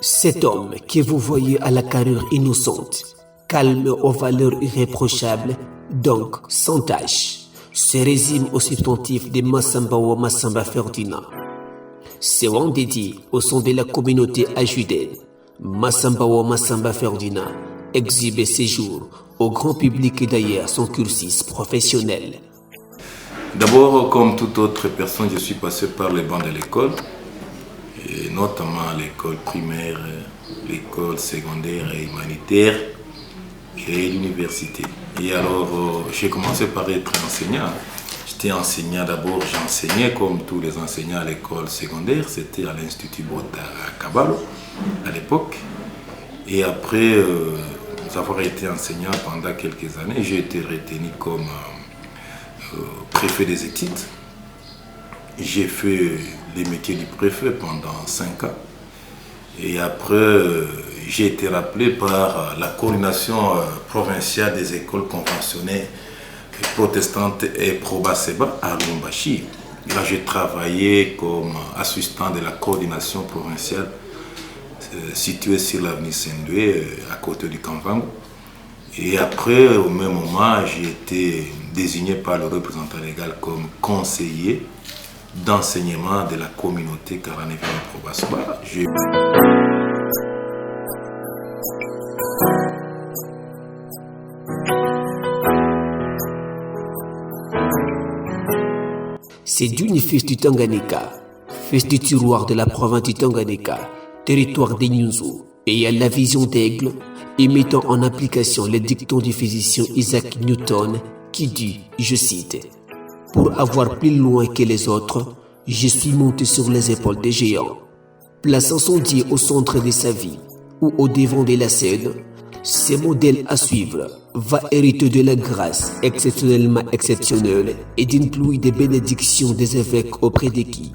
Cet homme que vous voyez à la carrure innocente, calme aux valeurs irréprochables, donc sans tache, se résume au substantif de Massambawa Massamba Ferdinand. C'est un dédié au sein de la communauté ajudaine. Massambawa Massamba Ferdinand exhibe ses jours au grand public et d'ailleurs son cursus professionnel. D'abord, comme toute autre personne, je suis passé par les bancs de l'école, et notamment l'école primaire, l'école secondaire et humanitaire et l'université. Et alors, j'ai commencé par être enseignant. J'étais enseignant d'abord, j'enseignais comme tous les enseignants à l'école secondaire, c'était à l'Institut Bota à Kabalo à l'époque. Et après avoir été enseignant pendant quelques années, j'ai été retenu comme préfet des études. J'ai fait les métiers du préfet pendant 5 ans. Et après, j'ai été rappelé par la coordination provinciale des écoles conventionnelles protestantes et pro-Baseba à Lubumbashi. Là, j'ai travaillé comme assistant de la coordination provinciale située sur l'avenue Saint-Louis, à côté du Kamvango. Et après, au même moment, j'ai été désigné par le représentant légal comme conseiller d'enseignement de la communauté Karanévin Pro-Baseba. C'est d'une fils du Tanganyika, fils du tiroir de la province du Tanganyika, territoire des Nyunzu, ayant la vision d'aigle et mettant en application les dictons du physicien Isaac Newton qui dit, je cite, « Pour avoir plus loin que les autres, je suis monté sur les épaules des géants. » Plaçant son Dieu au centre de sa vie ou au devant de la scène, ce modèle à suivre va hériter de la grâce exceptionnellement exceptionnelle et d'une pluie de bénédictions des évêques auprès de qui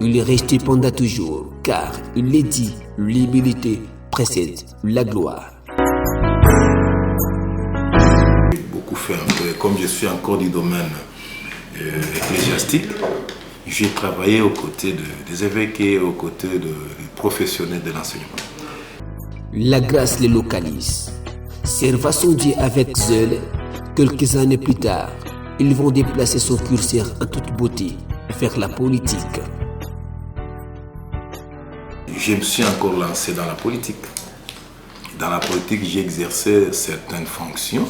il est resté pendant toujours, car il est dit, l'humilité précède la gloire. J'ai beaucoup fait un peu, comme je suis encore du domaine ecclésiastique, j'ai travaillé aux côtés des évêques et aux côtés des professionnels de l'enseignement. La grâce les localise. Servant son Dieu avec zèle, quelques années plus tard, ils vont déplacer son curseur en toute beauté vers la politique. Je me suis encore lancé dans la politique. Dans la politique, j'ai exercé certaines fonctions.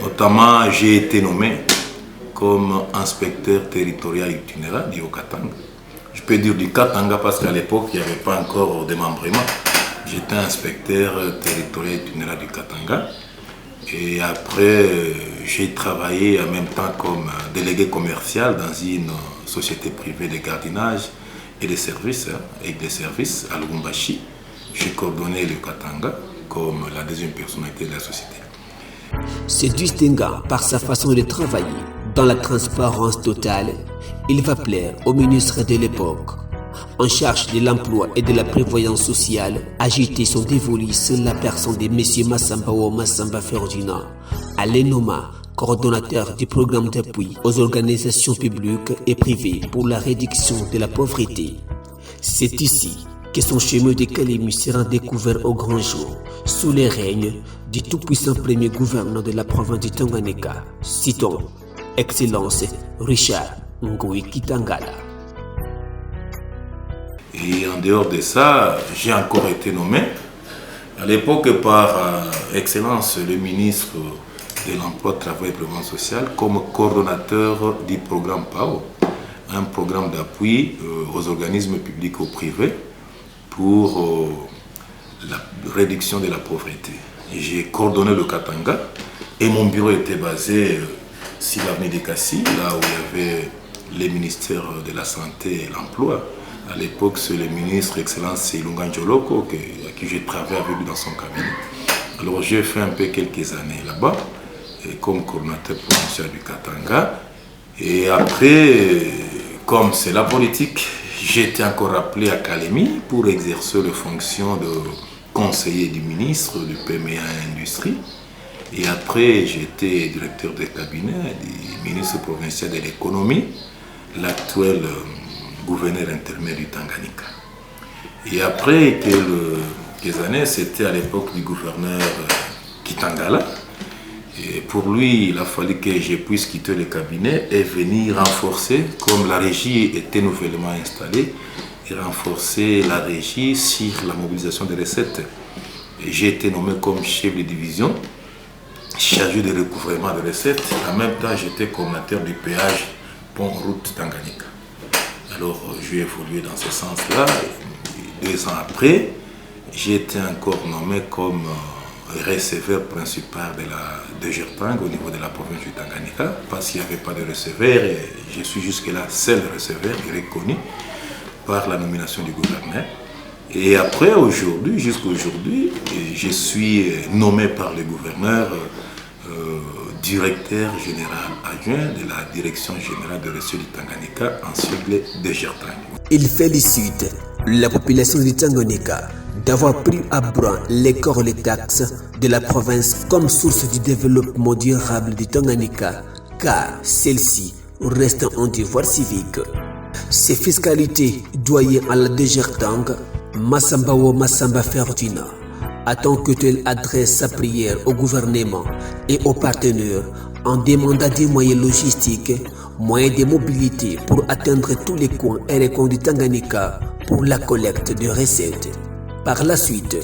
Notamment, j'ai été nommé comme inspecteur territorial itinérant du Haut-Katanga. Je peux dire du Katanga parce qu'à l'époque, il n'y avait pas encore de démembrement. J'étais inspecteur territorial itinérant du Katanga. Et après, j'ai travaillé en même temps comme délégué commercial dans une société privée de gardiennage et de services, à Lubumbashi. J'ai coordonné le Katanga comme la deuxième personnalité de la société. Se distinguant par sa façon de travailler dans la transparence totale, il va plaire au ministre de l'époque, en charge de l'emploi et de la prévoyance sociale, agiter son dévolu sur la personne de M. Massambawa Massamba Ferdinand, à l'énommant coordonnateur du programme d'appui aux organisations publiques et privées pour la réduction de la pauvreté. C'est ici que son chemin de Kalemi sera découvert au grand jour, sous les règnes du tout-puissant premier gouverneur de la province du Tanganyika, citons Excellence Richard Ngoyi Kitangala. Et en dehors de ça, j'ai encore été nommé à l'époque par Excellence le ministre de l'Emploi, Travail et Prévoyance sociale comme coordonnateur du programme PAO, un programme d'appui aux organismes publics ou privés pour la réduction de la pauvreté. J'ai coordonné le Katanga et mon bureau était basé sur l'avenue des Kassi, là où il y avait les ministères de la Santé et l'Emploi. À l'époque, c'est le ministre Excellence Ilunga Njoloko à qui j'ai travaillé avec lui dans son cabinet. Alors j'ai fait un peu quelques années là-bas comme coordonnateur provincial du Katanga. Et après, comme c'est la politique, j'ai été encore appelé à Kalemi pour exercer les fonctions de conseiller du ministre du PMA Industrie. Et après, j'étais directeur de cabinet du ministre provincial de l'économie, l'actuel gouverneur intermédiaire du Tanganyika. Et après quelques années, c'était à l'époque du gouverneur Kitangala. Et pour lui, il a fallu que je puisse quitter le cabinet et venir renforcer, comme la régie était nouvellement installée, et renforcer la régie sur la mobilisation des recettes. J'ai été nommé comme chef de division, chargé de recouvrement des recettes. En même temps, j'étais coordinateur du péage pont-route Tanganyika. Alors, j'ai évolué dans ce sens-là. 2 ans après, j'ai été encore nommé comme receveur principal de Gertang au niveau de la province du Tanganyika, parce qu'il n'y avait pas de receveur et je suis jusque-là seul receveur reconnu par la nomination du gouverneur. Et après, aujourd'hui, jusqu'à aujourd'hui, je suis nommé par le gouverneur directeur général adjoint de la direction générale de reçu du Tanganyika, en sigle de Gertang. Il félicite la population du Tanganyika d'avoir pris à bras les corps et les taxes de la province comme source du développement durable du Tanganyika, car celle-ci reste un devoir civique. Ces fiscalités doyen à la de Gertang, Massamba Ferdinand, attend que tu adresses sa prière au gouvernement et aux partenaires en demandant des moyens logistiques, moyens de mobilité pour atteindre tous les coins et recoins du Tanganyika pour la collecte de recettes. Par la suite,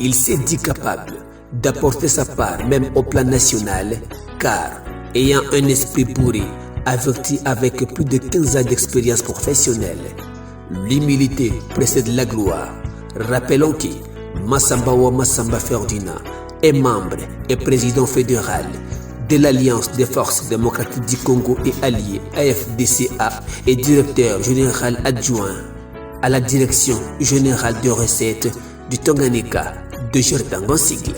il s'est dit capable d'apporter sa part même au plan national, car ayant un esprit pourri, averti avec plus de 15 ans d'expérience professionnelle, l'humilité précède la gloire. Rappelons que Massamba Ferdinand est membre et président fédéral de l'Alliance des forces démocratiques du Congo et alliés AFDCA et directeur général adjoint à la direction générale des recettes du Tanganyika de Gertang en sigle.